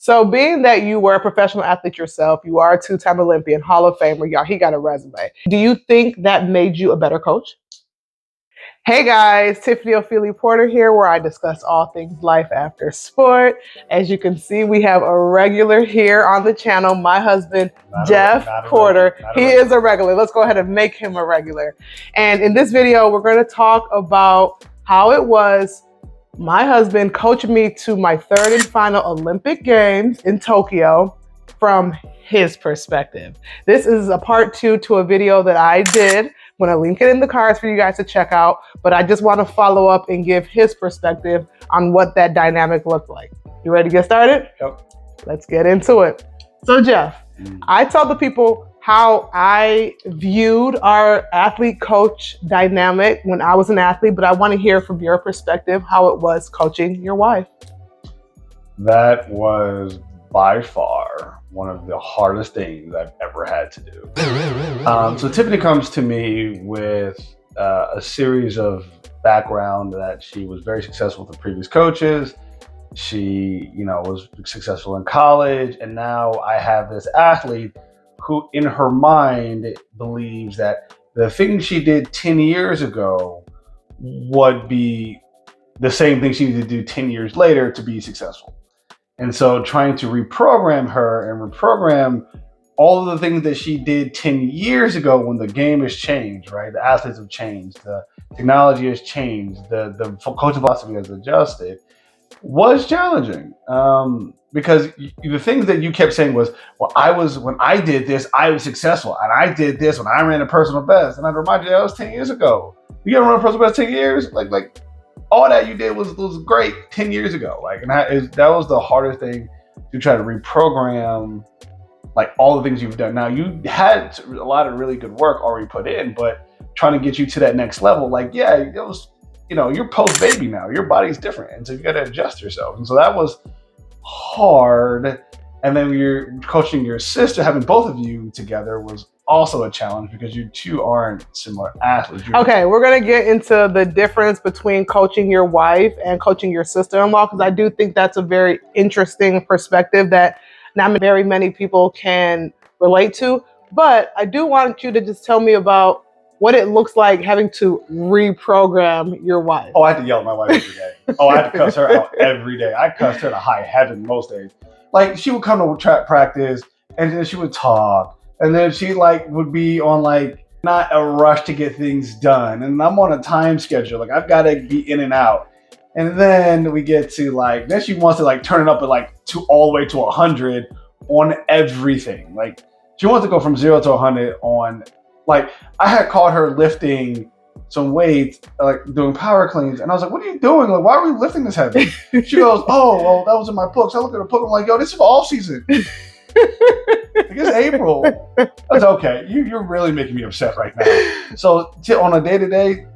So being that you were a professional athlete yourself, you are a two-time Olympian, Hall of Famer, y'all, he got a resume. Do you think that made you a better coach? Hey guys, Tiffany Ofili Porter here, where I discuss all things life after sport. As you can see, we have a regular here on the channel, my husband, Jeff Porter. He is a regular. Let's go ahead and make him a regular. And in this video, we're going to talk about how it was my husband coaching me to my third and final Olympic Games in Tokyo from his perspective. This is a part 2 to a video that I did. I'm going to link it in the cards for you guys to check out, but I just want to follow up and give his perspective on what that dynamic looked like. You ready to get started? Yep. Let's get into it. So Jeff, I tell the people how I viewed our athlete-coach dynamic when I was an athlete, but I want to hear from your perspective how it was coaching your wife. That was by far one of the hardest things I've ever had to do. So Tiffany comes to me with a series of background that she was very successful with the previous coaches. She, was successful in college, and now I have this athlete who in her mind believes that the thing she did 10 years ago would be the same thing she needed to do 10 years later to be successful. And so trying to reprogram her and reprogram all of the things that she did 10 years ago when the game has changed, right? The athletes have changed, the technology has changed, the coaching philosophy has adjusted, was challenging. Because the things that you kept saying was, well, when I did this, I was successful. And I did this when I ran a personal best. And I'd remind you that was 10 years ago. You ever run a personal best 10 years? Like all that you did was great 10 years ago. And that was the hardest thing to try to reprogram, all the things you've done. Now you had a lot of really good work already put in, but trying to get you to that next level, it was, you're post-baby now. Your body's different. And so you got to adjust yourself. And so that was hard. And then you're coaching your sister, having both of you together was also a challenge because you two aren't similar athletes. Okay, we're going to get into the difference between coaching your wife and coaching your sister-in-law, because I do think that's a very interesting perspective that not very many people can relate to. But I do want you to just tell me about what it looks like having to reprogram your wife. Oh, I had to yell at my wife every day. I had to cuss her out every day. I cussed her to high heaven most days. She would come to track practice and then she would talk. And then she would be on not a rush to get things done. And I'm on a time schedule. I've got to be in and out. And then we get to then she wants to turn it up at all the way to 100 on everything. She wants to go from 0 to 100 on I had caught her lifting some weights, doing power cleans. And I was like, what are you doing? Why are we lifting this heavy? She goes, oh, well, that was in my books. I look at her book. I'm like, yo, this is for off season. It's April. That's okay. You're really making me upset right now. So on a day-to-day,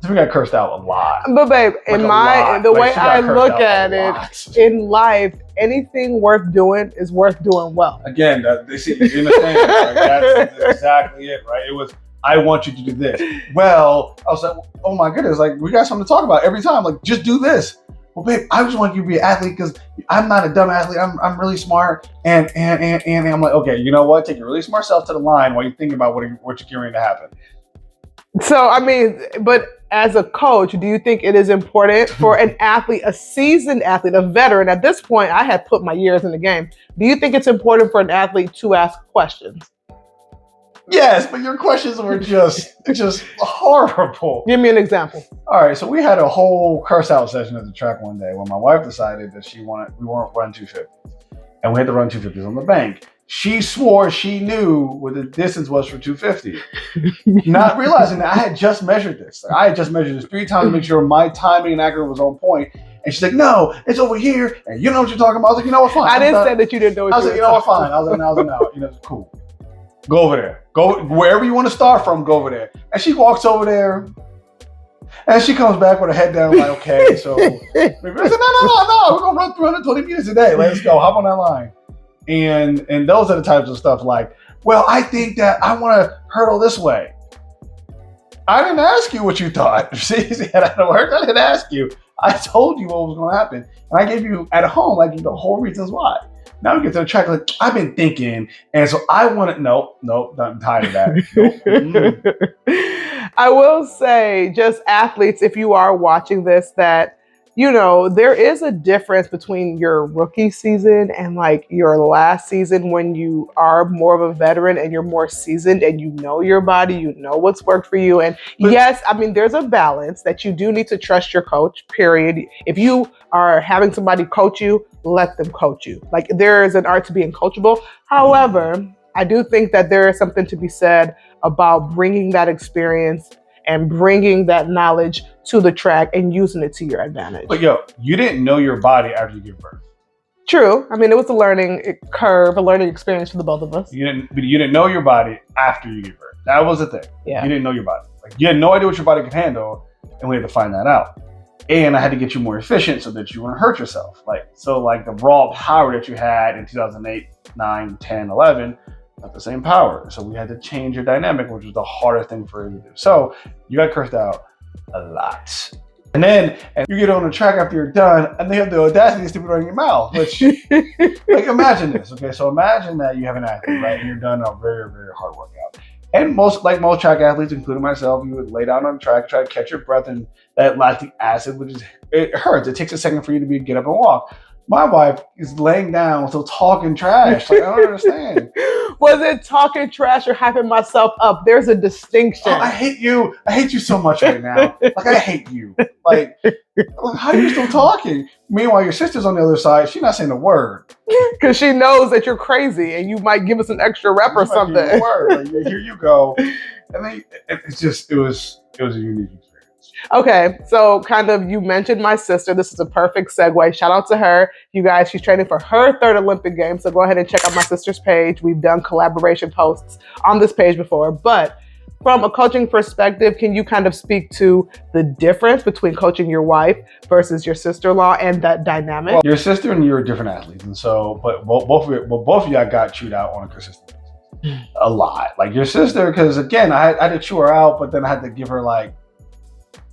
Tiffany got cursed out a lot. But babe, the way I look at it in life, anything worth doing is worth doing well. Again, you understand? That's exactly it, right? It was, I want you to do this. Well, I was like, oh my goodness, we got something to talk about every time. Just do this. Well, babe, I just want you to be an athlete because I'm not a dumb athlete. I'm really smart. And I'm like, okay, you know what? Take your really smart self to the line while you think about what you're getting ready to happen. So, but as a coach, do you think it is important for an athlete, a seasoned athlete, a veteran? At this point, I had put my years in the game. Do you think it's important for an athlete to ask questions? Yes, but your questions were just horrible. Give me an example. All right, so we had a whole curse out session at the track one day when my wife decided that we weren't run 250, and we had to run 250s on the bank. She swore she knew what the distance was for 250, not realizing that I had just measured this. I had just measured this 3 times to make sure my timing and accuracy was on point. And she's like, no, it's over here, and you know what you're talking about. I was like, you know what, fine. I didn't say that you didn't know what I was like, you know what, fine. I was like, no, cool. Go over there. Go wherever you want to start from, go over there. And she walks over there. And she comes back with her head down okay, so. I said, no. We're going to run 320 meters a day. Let's go. Hop on that line. And those are the types of stuff well, I think that I want to hurdle this way. I didn't ask you what you thought. See, I didn't ask you. I told you what was going to happen. And I gave you at home, like the whole reasons why. Now we get to the track, like, I've been thinking. And so I want to, nope, I'm tired of that. I will say, just athletes, if you are watching this, that, you know, there is a difference between your rookie season and like your last season when you are more of a veteran and you're more seasoned and you know your body, you know what's worked for you. And yes, I mean, there's a balance that you do need to trust your coach, period. If you are having somebody coach you, let them coach you. Like, there is an art to being coachable. However, I do think that there is something to be said about bringing that experience and bringing that knowledge to the track and using it to your advantage. But yo, you didn't know your body after you give birth. True. I mean, it was a learning curve, a learning experience for the both of us. You didn't know your body after you give birth. That was the thing. Yeah. You didn't know your body. Like, you had no idea what your body could handle, and we had to find that out. And I had to get you more efficient so that you wouldn't hurt yourself. So the raw power that you had in 2008, 9, 10, 11, not the same power. So we had to change your dynamic, which was the hardest thing for you to do. So you got cursed out a lot. And then you get on the track after you're done, and they have the audacity to stick it on your mouth, which, like, imagine this. Okay, so imagine that you have an athlete, right, and you're done a very, very hard workout. And most track athletes, including myself, you would lay down on the track, try to catch your breath, and that lactic acid, it hurts. It takes a second for you to get up and walk. My wife is laying down, still talking trash. Like, I don't understand. Was it talking trash or hyping myself up? There's a distinction. Oh, I hate you. I hate you so much right now. Like, I hate you. Like, how are you still talking? Meanwhile, your sister's on the other side. She's not saying a word. Because she knows that you're crazy and you might give us an extra rep or something. A word. Like, here you go. And then it was a unique experience. Okay, so kind of, you mentioned my sister. This is a perfect segue. Shout out to her. You guys, she's training for her third Olympic Games. So go ahead and check out my sister's page. We've done collaboration posts on this page before. But from a coaching perspective, can you kind of speak to the difference between coaching your wife versus your sister-in-law and that dynamic? Well, your sister and you are different athletes. And so, but both of y'all got chewed out on a consistent basis. A lot. Like your sister, because again, I had to chew her out, but then I had to give her like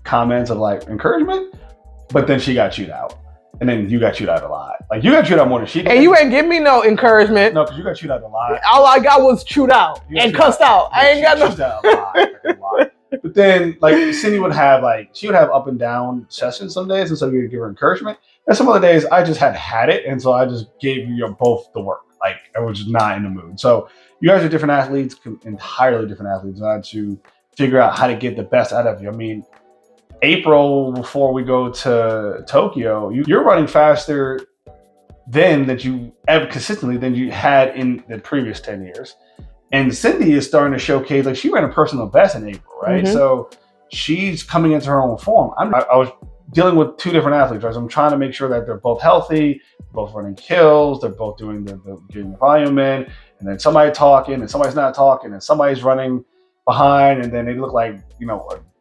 comments of like encouragement, but then she got chewed out. And then you got chewed out a lot. Like, you got chewed out more than she did. And you ain't give me no encouragement. No, because you got chewed out a lot. All I got was chewed out and cussed out. I ain't got no. Chewed out a lot. But then, like, Cindy would have she would have up and down sessions some days, and so you would give her encouragement. And some other days, I just had it, and so I just gave you both the work. Like, I was just not in the mood. So you guys are different athletes, entirely different athletes. I had to figure out how to get the best out of you. I mean, April, before we go to Tokyo, you're running faster then that you ever consistently than you had in the previous 10 years. And Cindy is starting to showcase, like, she ran a personal best in April, right? Mm-hmm. So she's coming into her own form. I was dealing with two different athletes, right? So I'm trying to make sure that they're both healthy, both running kills, they're both doing getting the volume in, and then somebody talking and somebody's not talking and somebody's running behind, and then they look like,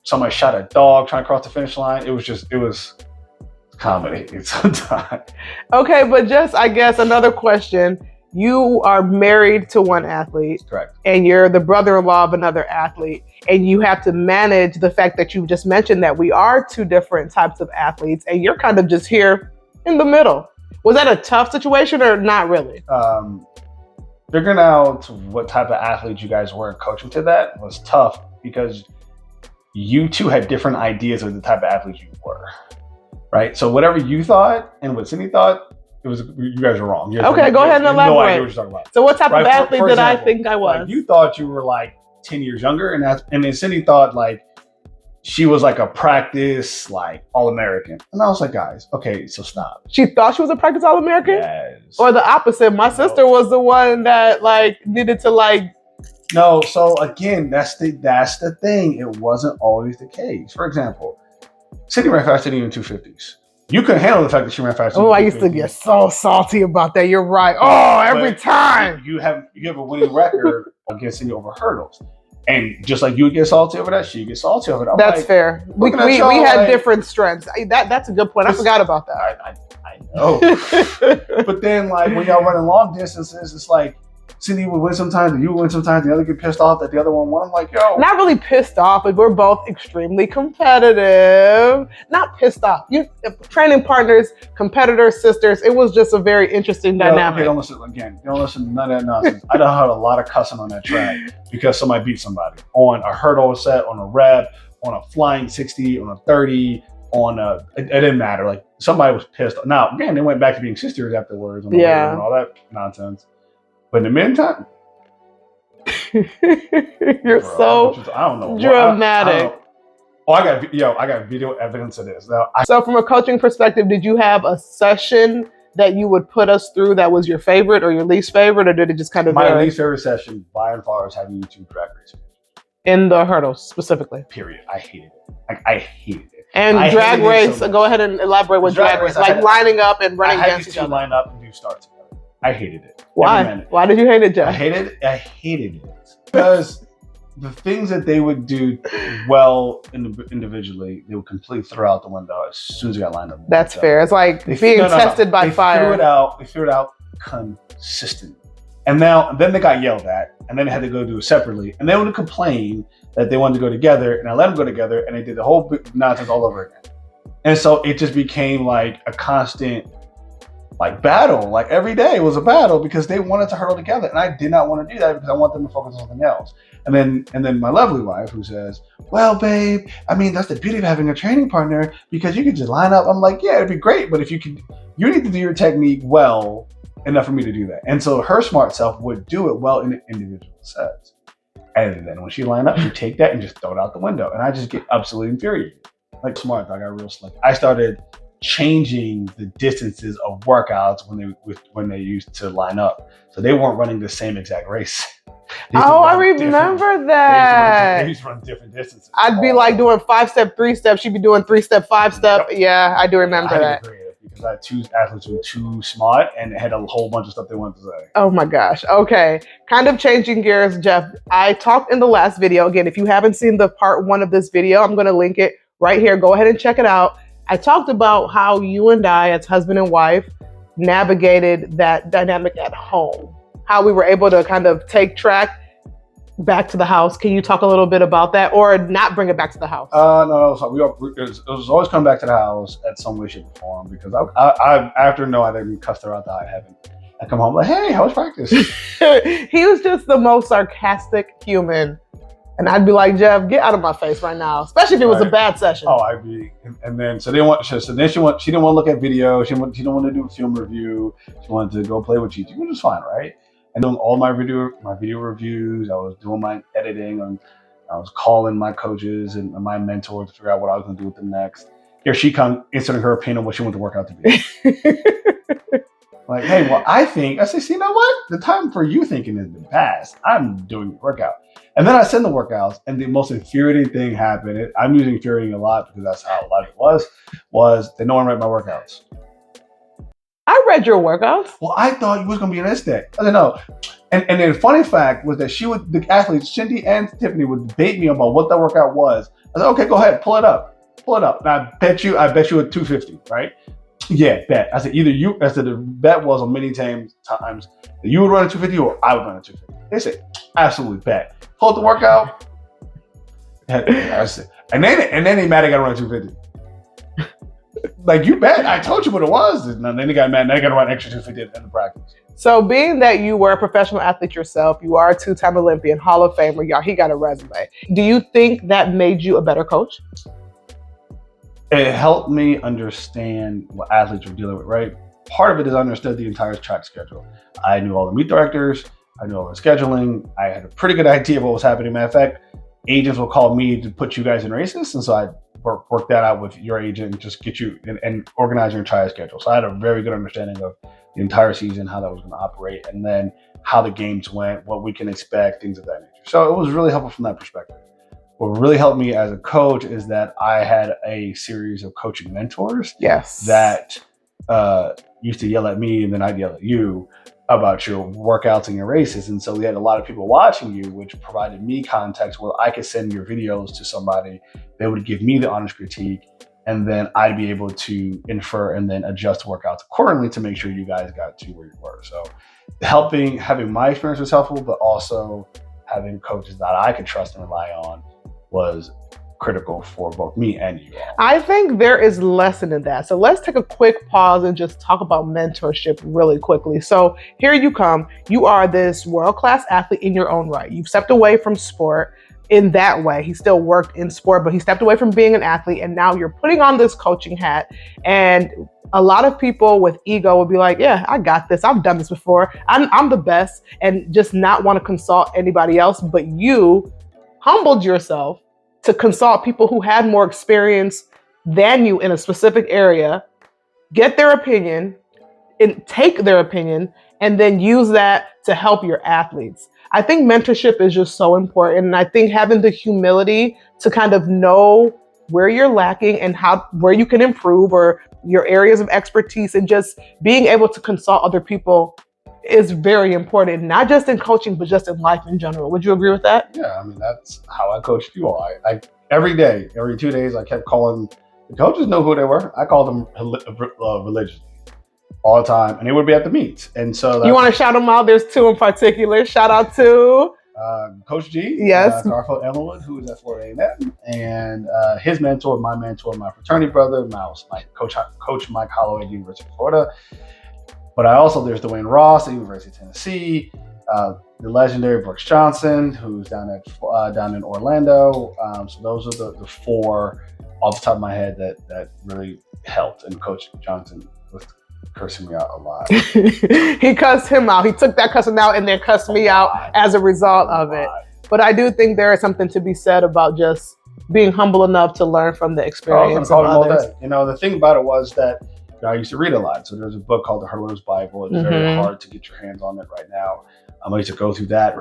somebody shot a dog trying to cross the finish line. It was comedy sometimes. Okay, but just, I guess, another question. You are married to one athlete. Correct. And you're the brother-in-law of another athlete. And you have to manage the fact that you just mentioned that we are two different types of athletes, and you're kind of just here in the middle. Was that a tough situation or not really? Figuring out what type of athlete you guys were and coaching to that was tough, because you two had different ideas of the type of athlete you were, right? So whatever you thought and what Cindy thought, you guys are wrong. Okay, go ahead and elaborate. No idea what you're talking about. So what type of athlete did I think I was? Like, you thought you were like 10 years younger, and then Cindy thought like she was like a practice like All-American. And I was like, guys, okay, so stop. She thought she was a practice All-American? Yes. Or the opposite. My sister was the one that like needed to like. No, so again, that's the thing. It wasn't always the case. For example, Cindy ran faster than you in 250s. You couldn't handle the fact that she ran faster. Oh, I used to get so salty about that. You're right. Oh, every time. You have a winning record against Cindy over hurdles. And just like you would get salty over that, she would get salty over that. That's fair. We had different strengths. That's a good point. I forgot about that. I know. But then, like, when y'all running long distances, it's like Cindy would win sometimes, you would win sometimes, the other get pissed off that the other one won. I'm like, yo. Not really pissed off, but we're both extremely competitive. Not pissed off. Training partners, competitors, sisters. It was just a very interesting dynamic. Okay, don't listen again. Don't listen to none of that nonsense. I done heard a lot of cussing on that track because somebody beat somebody on a hurdle set, on a rep, on a flying 60, on a 30, on a. It didn't matter. Like somebody was pissed. Now, again, they went back to being sisters afterwards and all that nonsense. But in the meantime, you're so I don't know, dramatic. I got video evidence of this. Now, so from a coaching perspective, did you have a session that you would put us through that was your favorite or your least favorite, or did it just kind of my least favorite session by and far is having YouTube drag race in the hurdles specifically? Period. I hated it. I hated it. And drag race. So go ahead and elaborate what drag race. Like lining up and running against each other. Line up and do starts together. I hated it. Why? Why did you hate it, Jeff? I hated it because the things that they would do well individually, they would completely throw out the window as soon as they got lined up. That's fair. It's like being tested by fire. They threw it out consistently. And then they got yelled at, and then they had to go do it separately. And they would complain that they wanted to go together, and I let them go together, and they did the whole nonsense all over again. And so it just became like a constant battle. Like every day was a battle because they wanted to hurdle together, and I did not want to do that because I want them to focus on something else. And then my lovely wife who says, "Well, babe, I mean that's the beauty of having a training partner because you can just line up." I'm like, "Yeah, it'd be great, but you need to do your technique well enough for me to do that." And so her smart self would do it well in individual sets, and then when she lined up, she'd take that and just throw it out the window, and I just get absolutely infuriated. Like smart, I got real slick. I started changing the distances of workouts when they used to line up, so they weren't running the same exact race. Oh, I remember that. They used to run different distances. I'd be like doing 5-step, 3-step. She'd be doing 3-step, 5-step. Yep. Yeah, I do remember that. Because I had two athletes who were too smart and had a whole bunch of stuff they wanted to say. Oh my gosh. Okay. Kind of changing gears, Jeff. I talked in the last video. Again, if you haven't seen the part 1 of this video, I'm going to link it right here. Go ahead and check it out. I talked about how you and I, as husband and wife, navigated that dynamic at home. How we were able to kind of take track back to the house. Can you talk a little bit about that, or not bring it back to the house? No. So it was always coming back to the house at some way, shape, or form because I after I didn't cuss her out to high heaven. I come home like, "Hey, how was practice?" He was just the most sarcastic human. And I'd be like, "Jeff, get out of my face right now," especially if it was a bad session. Oh, I'd be, and then she didn't want to look at video. She didn't want to do a film review. She wanted to go play with Cheech, which was fine, right? And doing all my video reviews. I was doing my editing, and I was calling my coaches and my mentors to figure out what I was going to do with them next. Here she comes, inserting her opinion on what she wanted the workout to be. Like, hey, well, I say, see, you know what? The time for you thinking is the past. I'm doing the workout. And then I send the workouts, and the most infuriating thing happened. I'm using infuriating a lot because that's how a lot of it was that no one read my workouts. I read your workouts. Well, I thought you was going to be an instinct. I don't know. And then the funny fact was that the athletes, Cindy and Tiffany, would debate me about what that workout was. I said, "Okay, go ahead, pull it up. And I bet you at 250, right? Yeah, bet. I said, the bet was on many times that you would run a 250 or I would run a 250. They said, absolutely bet. Pulled the workout. And then they mad I got to run a 250. Like, you bet. I told you what it was. And then they got mad. Now they got to run extra 250 in the practice. So being that you were a professional athlete yourself, you are a 2-time Olympian, Hall of Famer, y'all, he got a resume. Do you think that made you a better coach? It helped me understand what athletes were dealing with, right? Part of it is I understood the entire track schedule. I knew all the meet directors. I knew all the scheduling. I had a pretty good idea of what was happening. Matter of fact, agents will call me to put you guys in races. And so I work that out with your agent and just get you and organize your entire schedule. So I had a very good understanding of the entire season, how that was going to operate, and then how the games went, what we can expect, things of that nature. So it was really helpful from that perspective. What really helped me as a coach is that I had a series of coaching mentors that used to yell at me, and then I'd yell at you about your workouts and your races. And so we had a lot of people watching you, which provided me context where I could send your videos to somebody. They would give me the honest critique, and then I'd be able to infer and then adjust workouts accordingly to make sure you guys got to where you were. So having my experience was helpful, but also having coaches that I could trust and rely on was critical for both me and you all. I think there is lesson in that. So let's take a quick pause and just talk about mentorship really quickly. So here you come. You are this world-class athlete in your own right. You've stepped away from sport in that way. He still worked in sport, but he stepped away from being an athlete, and now you're putting on this coaching hat. And a lot of people with ego will be like, yeah, I got this. I've done this before. I'm the best, and just not want to consult anybody else. But you humbled yourself to consult people who had more experience than you in a specific area, get their opinion, and take their opinion, and then use that to help your athletes. I think mentorship is just so important. And I think having the humility to kind of know where you're lacking and where you can improve, or your areas of expertise, and just being able to consult other people is very important, not just in coaching, but just in life in general. Would you agree with that? Yeah, I mean, that's how I coached you all. I every day, every 2 days, I kept calling. The coaches know who they were. I called them religiously all the time, and they would be at the meets. And so you want to shout them out? There's two in particular. Shout out to Coach G, yes, Garfield Emmerwood, who is at Florida A&M, and his mentor, my fraternity brother, my coach Mike Holloway at the University of Florida. But there's Dwayne Ross at the University of Tennessee, the legendary Brooks Johnson, who's down in Orlando. So those are the four off the top of my head that really helped. And Coach Johnson was cursing me out a lot. He cussed him out. He took that cussing out and then cussed me out as a result of it. But I do think there is something to be said about just being humble enough to learn from the experience of others. You know, the thing about it was that I used to read a lot. So there's a book called The Hurdler's Bible. It's very hard to get your hands on it right now. I used to go through that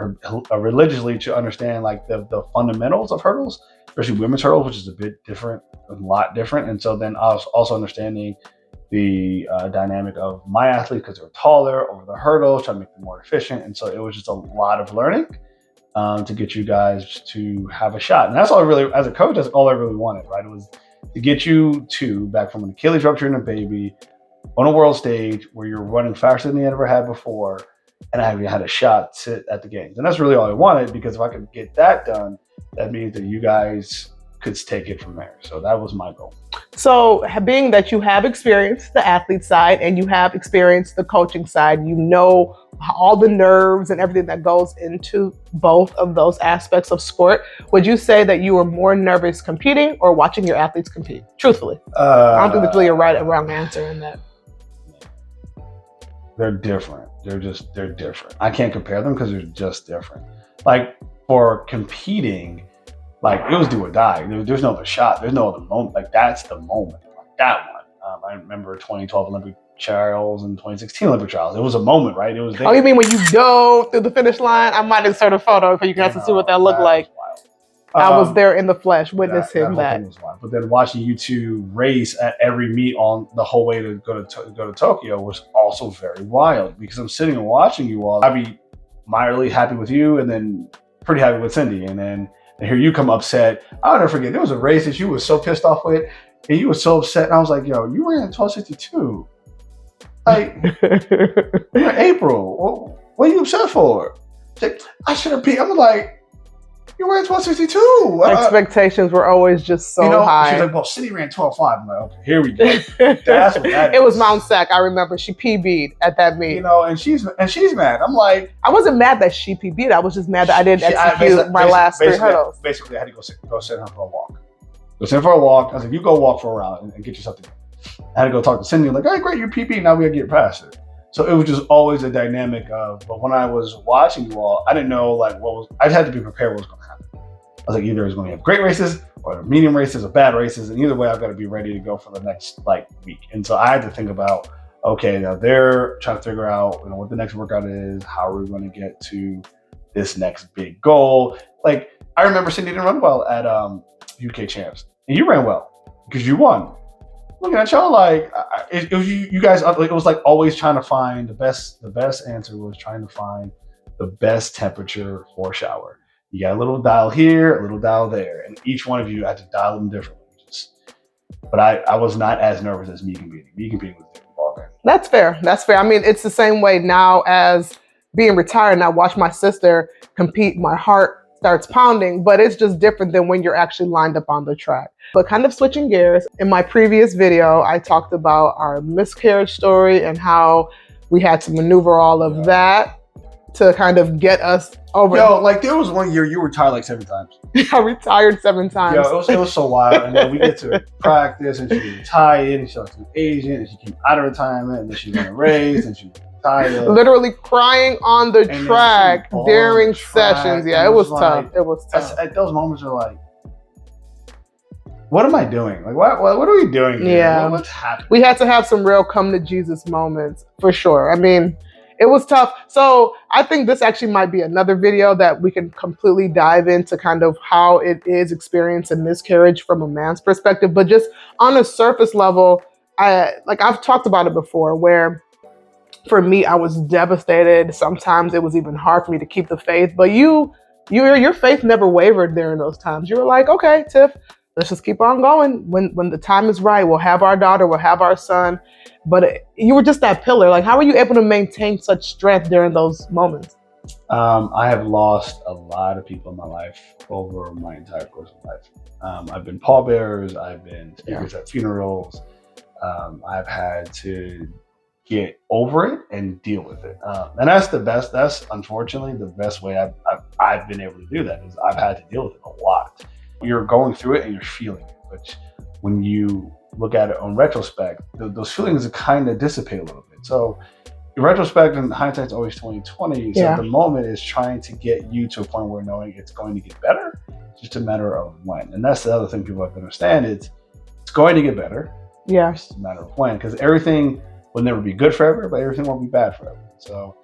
religiously to understand like the fundamentals of hurdles, especially women's hurdles, which is a lot different. And so then I was also understanding the dynamic of my athletes, because they were taller over the hurdle, trying to make them more efficient. And so it was just a lot of learning to get you guys to have a shot. And that's all really, as a coach, that's all I really wanted, right? It was to get you back from an Achilles rupture and a baby on a world stage where you're running faster than you ever had before, and I had a shot at the games. And that's really all I wanted, because if I could get that done, that means that you guys could take it from there. So that was my goal. So being that you have experienced the athlete side and you have experienced the coaching side, you know all the nerves and everything that goes into both of those aspects of sport. Would you say that you were more nervous competing or watching your athletes compete? Truthfully. I don't think there's really a right or wrong answer in that. They're different. They're different. I can't compare them because they're just different. Like for competing, like it was do or die. There's no other shot. There's no other moment. Like that's the moment. Like that one. I remember 2012 Olympic trials and 2016 Olympic trials. It was a moment, right? It was there. Oh, you mean when you dove through the finish line? I might insert a photo for you guys to see what that looked like. I was there in the flesh, witnessing that. But then watching you two race at every meet on the whole way to go to Tokyo was also very wild, because I'm sitting and watching you all. I'd be mildly happy with you, and then pretty happy with Cindy, and then here you come upset. I'll never forget. There was a race that you were so pissed off with, and you were so upset. And I was like, "Yo, you ran 12:62. Like in April. What are you upset for?" Like, I should have beat. I'm like, you ran 12:62. Expectations were always just so high. She was like, well, City ran 12:05. I'm like, okay, here we go. That's what that is. It was Mount Sac. I remember she PB'd at that meet. You know, and she's mad. I'm like, I wasn't mad that she PB'd. I was just mad that I didn't execute my last 3 hurdles. Basically, I had to go send her for a walk. Go send her for a walk. I was like, you go walk for a round and get yourself together. I had to go talk to Cindy. Like, hey, great, you're PB. Now we got to get past it. So it was just always a dynamic of, but when I was watching you all, I didn't know like I had to be prepared what was going to happen. I was like, either it's going to have great races or medium races or bad races. And either way, I've got to be ready to go for the next week. And so I had to think about, okay, now they're trying to figure out, what the next workout is. How are we going to get to this next big goal? Like, I remember Cindy didn't run well at UK Champs, and you ran well because you won. Looking at y'all, like it was you guys. Like, it was like always trying to find the best. The best answer was trying to find the best temperature for a shower. You got a little dial here, a little dial there, and each one of you had to dial them differently. But I was not as nervous as me competing. Me competing was a different ballgame. That's fair. I mean, it's the same way now as being retired and I watch my sister compete, my heart starts pounding, but it's just different than when you're actually lined up on the track. But kind of switching gears, in my previous video, I talked about our miscarriage story and how we had to maneuver all of that to kind of get us over. Yo, like there was one year you retired like 7 times. I retired 7 times. Yo, it was so wild. And then we get to practice, and she retired, and she was an agent, and she came out of retirement, and then she got raised, and she retired. Literally crying on the track during sessions. Yeah, it was tough. It was tough. At those moments, are like, what am I doing? Like, what are we doing here? Yeah. What's happening? We had to have some real come to Jesus moments for sure. I mean, it was tough. So I think this actually might be another video that we can completely dive into kind of how it is experiencing miscarriage from a man's perspective. But just on a surface level, I've talked about it before, where for me, I was devastated. Sometimes it was even hard for me to keep the faith. But your faith never wavered during those times. You were like, okay, Tiff, let's just keep on going. When the time is right, we'll have our daughter, we'll have our son. But you were just that pillar. Like, how were you able to maintain such strength during those moments? I have lost a lot of people in my life over my entire course of life. I've been pallbearers. I've been speakers at funerals. I've had to get over it and deal with it. And that's the best. That's unfortunately the best way I've been able to do that, is I've had to deal with it a lot. You're going through it and you're feeling it, which when you look at it on retrospect, those feelings kind of dissipate a little bit. So in retrospect, and hindsight's always 20/20. So the moment is trying to get you to a point where knowing it's going to get better. It's just a matter of when. And that's the other thing people have to understand. It's going to get better. Yeah. It's just a matter of when, because everything will never be good forever, but everything won't be bad forever. So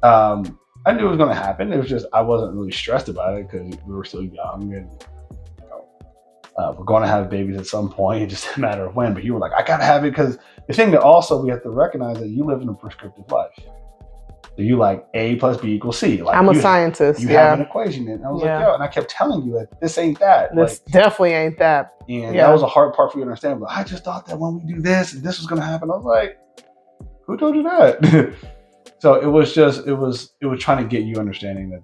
I knew it was going to happen. It was just, I wasn't really stressed about it because we were still young, and we're going to have babies at some point. It's just a matter of when. But you were like, I got to have it, because the thing that also we have to recognize that you live in a prescriptive life. So you like A plus B equals C. Like, I'm a scientist. You have an equation. And I was like, yo, and I kept telling you that this ain't that. This definitely ain't that. And that was a hard part for you to understand. But I just thought that when we do this, and this was going to happen. I was like, who told you that? So it was trying to get you understanding that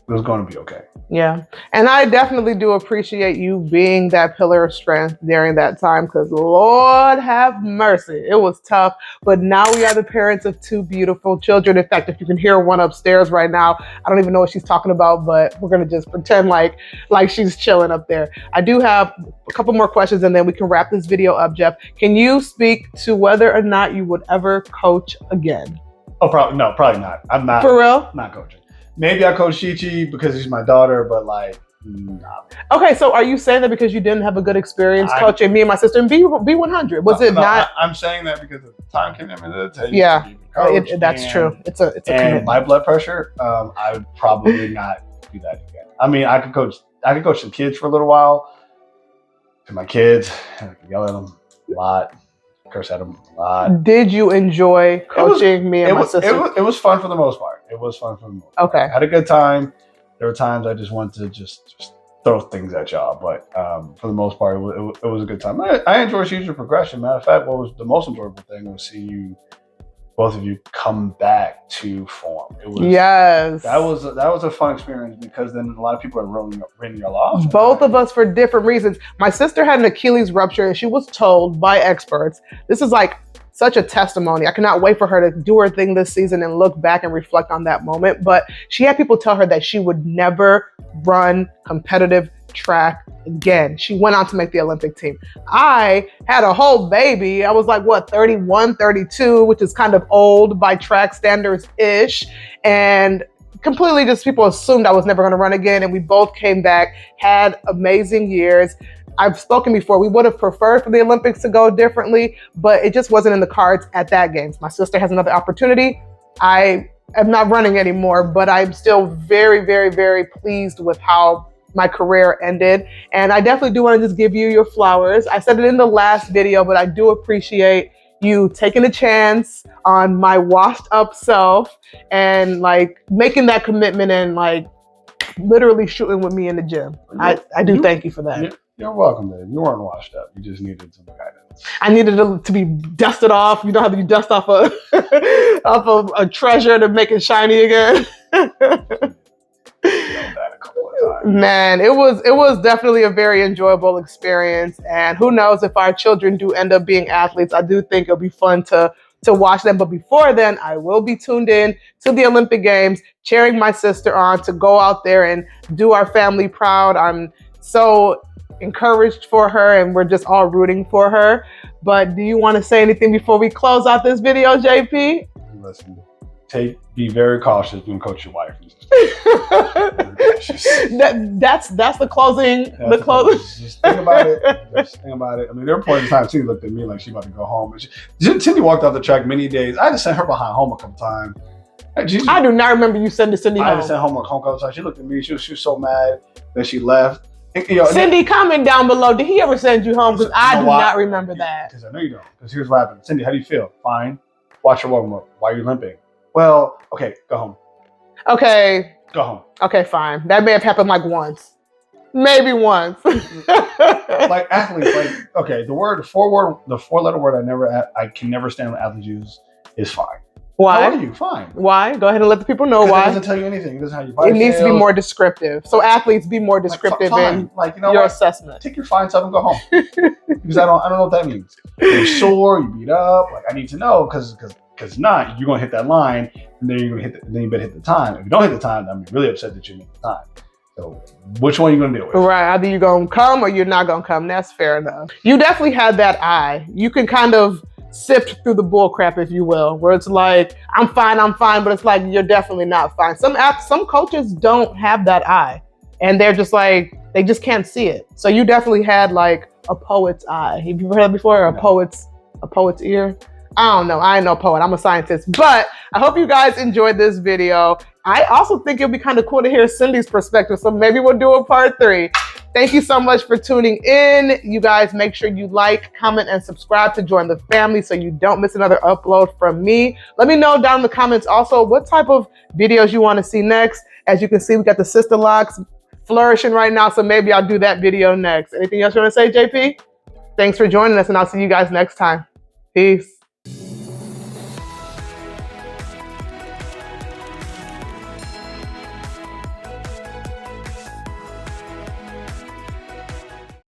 it was going to be okay. Yeah. And I definitely do appreciate you being that pillar of strength during that time, because Lord have mercy, it was tough. But now we are the parents of 2 beautiful children. In fact, if you can hear one upstairs right now, I don't even know what she's talking about, but we're going to just pretend like she's chilling up there. I do have a couple more questions and then we can wrap this video up. Jeff, can you speak to whether or not you would ever coach again? Oh, probably not. I'm not. For real? Not coaching. Maybe I coach Chi-Chi because she's my daughter, but like, nah. Okay, so are you saying that because you didn't have a good experience coaching me and my sister in B100? Was it not? I'm saying that because of the time commitment that it takes. Yeah, that's true. It's a commitment. My blood pressure, I would probably not do that again. I mean, I could coach some kids for a little while. To my kids, I could yell at them a lot. Curse at them a lot. Did you enjoy coaching me and my sister? It was fun for the most part. Okay. I had a good time. There were times I just wanted to just throw things at y'all, but for the most part, it was a good time. I enjoyed your progression. Matter of fact, what was the most enjoyable thing was seeing both of you come back to form. That was a fun experience, because then a lot of people are writing y'all off. Both of us for different reasons. My sister had an Achilles rupture, and she was told by experts, this is like such a testimony. I cannot wait for her to do her thing this season and look back and reflect on that moment. But she had people tell her that she would never run competitive track again. She went on to make the Olympic team. I had a whole baby. I was like, 31, 32, which is kind of old by track standards-ish. And completely just people assumed I was never going to run again. And we both came back, had amazing years. I've spoken before, we would have preferred for the Olympics to go differently, but it just wasn't in the cards at that games. My sister has another opportunity. I am not running anymore, but I'm still very, very, very pleased with how my career ended. And I definitely do want to just give you your flowers. I said it in the last video, but I do appreciate you taking a chance on my washed up self and like making that commitment and like literally shooting with me in the gym. I do thank you for that. You're welcome, babe. You weren't washed up. You just needed some guidance. I needed to be dusted off. You know how you dust off off of a treasure to make it shiny again. That a couple of times. Man, it was definitely a very enjoyable experience. And who knows, if our children do end up being athletes, I do think it'll be fun to watch them. But before then, I will be tuned in to the Olympic Games, cheering my sister on to go out there and do our family proud. I'm so encouraged for her, and we're just all rooting for her. But do you want to say anything before we close out this video, JP? Listen, be very cautious when coach your wife. That's the closing. Just think about it. Just think about it. I mean, there were points in time Cindy looked at me like she about to go home. Cindy walked off the track many days. I had to send her behind home a couple times. I do not remember you sending Cindy home. I had to send home a couple times. She looked at me. She was so mad that she left. Cindy, comment down below. Did he ever send you home? Because I do not remember that. Because I know you don't. Because here's what happened. Cindy, how do you feel? Fine. Watch your welcome up. Why are you limping? Well, okay, go home. Okay. Go home. Okay, fine. That may have happened like once. Maybe once. Like athletes, like, okay, the four-letter word I can never stand when athletes use is fine. Why? How are you? Fine. Why? Go ahead and let the people know why. It doesn't tell you anything. It doesn't have your body. It needs to be more descriptive. So athletes, be more descriptive in your assessment. Take your fine stuff and go home. Because I don't know what that means. You're sore, you beat up. Like I need to know because not you're gonna hit that line and then you're gonna then you better hit the time. If you don't hit the time, I'm really upset that you missed the time. So which one are you gonna deal with? Right. Either you're gonna come or you're not gonna come. That's fair enough. You definitely had that eye. You can kind of sift through the bull crap, if you will, where it's like, I'm fine, but it's like, you're definitely not fine. Some coaches don't have that eye and they're just like, they just can't see it. So you definitely had like a poet's eye. Have you ever heard that before? A poet's ear? I don't know. I ain't no poet. I'm a scientist, but I hope you guys enjoyed this video. I also think it'd be kind of cool to hear Cindy's perspective. So maybe we'll do a part 3. Thank you so much for tuning in. You guys make sure you like, comment, and subscribe to join the family so you don't miss another upload from me. Let me know down in the comments also what type of videos you want to see next. As you can see, we got the sister locks flourishing right now, so maybe I'll do that video next. Anything else you want to say, JP? Thanks for joining us, and I'll see you guys next time. Peace.